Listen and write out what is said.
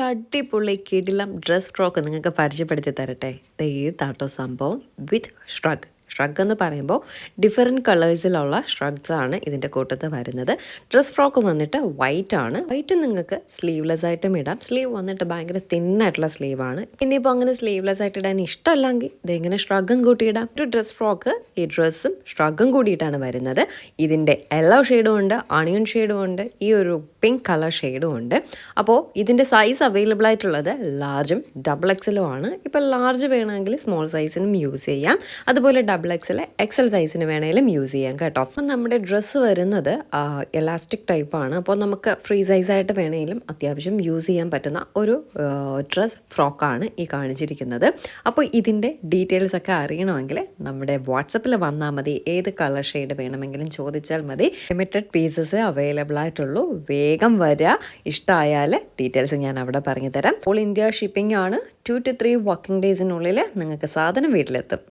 അടിപൊളി കിടിലം dress frock നിങ്ങൾക്ക് പരിചയപ്പെടുത്തി തരട്ടെ. ഇതാട്ടോ സംഭവം വിത്ത് ഷ്രഗ് എന്ന് പറയുമ്പോൾ ഡിഫറെൻറ്റ് കളേഴ്സിലുള്ള ഷ്രഗ്സ് ആണ് ഇതിൻ്റെ കൂട്ടത്ത് വരുന്നത്. ഡ്രസ് ഫ്രോക്ക് വന്നിട്ട് വൈറ്റ് ആണ്. വൈറ്റ് നിങ്ങൾക്ക് സ്ലീവ്ലെസ് ആയിട്ടും ഇടാം. സ്ലീവ് വന്നിട്ട് ഭയങ്കര തിന്നായിട്ടുള്ള സ്ലീവാണ്. ഇനിയിപ്പോൾ അങ്ങനെ സ്ലീവ്ലെസ് ആയിട്ട് ഇടാൻ ഇഷ്ടമല്ലെങ്കിൽ ഇതെങ്ങനെ ഷ്രഗും കൂട്ടിയിടാം. ഒരു ഡ്രസ് ഫ്രോക്ക് ഈ ഡ്രസ്സും ഷ്രഗും കൂടിയിട്ടാണ് വരുന്നത്. ഇതിൻ്റെ യെല്ലോ ഷെയ്ഡും ഉണ്ട്, അണിയൻ ഷെയ്ഡും ഉണ്ട്, ഈ ഒരു പിങ്ക് കളർ ഷെയ്ഡും ഉണ്ട്. അപ്പോൾ ഇതിൻ്റെ സൈസ് അവൈലബിൾ ആയിട്ടുള്ളത് ലാർജും ഡബിൾ എക്സലും ആണ്. ഇപ്പോൾ ലാർജ് വേണമെങ്കിൽ സ്മോൾ സൈസിനും യൂസ് ചെയ്യാം. അതുപോലെ ഡബിൾ എക്സൽ സൈസിന് വേണമെങ്കിലും യൂസ് ചെയ്യാം കേട്ടോ. അപ്പം നമ്മുടെ ഡ്രസ്സ് വരുന്നത് എലാസ്റ്റിക് ടൈപ്പാണ്. അപ്പോൾ നമുക്ക് ഫ്രീ സൈസായിട്ട് വേണമെങ്കിലും അത്യാവശ്യം യൂസ് ചെയ്യാൻ പറ്റുന്ന ഒരു ഡ്രസ് ഫ്രോക്കാണ് ഈ കാണിച്ചിരിക്കുന്നത്. അപ്പോൾ ഇതിൻ്റെ ഡീറ്റെയിൽസ് ഒക്കെ അറിയണമെങ്കിൽ നമ്മുടെ വാട്സപ്പിൽ വന്നാൽ മതി. ഏത് കളർ ഷെയ്ഡ് വേണമെങ്കിലും ചോദിച്ചാൽ മതി. ലിമിറ്റഡ് പീസസ് അവൈലബിൾ ആയിട്ടുള്ളൂ. വേഗം വരിക. ഇഷ്ടമായാൽ ഡീറ്റെയിൽസ് ഞാൻ അവിടെ പറഞ്ഞു തരാം. ഓൾ ഇന്ത്യ ഷിപ്പിംഗ് ആണ്. 2 to 3 വർക്കിംഗ് ഡേയ്സിനുള്ളിൽ നിങ്ങൾക്ക് സാധനം വീട്ടിലെത്തും.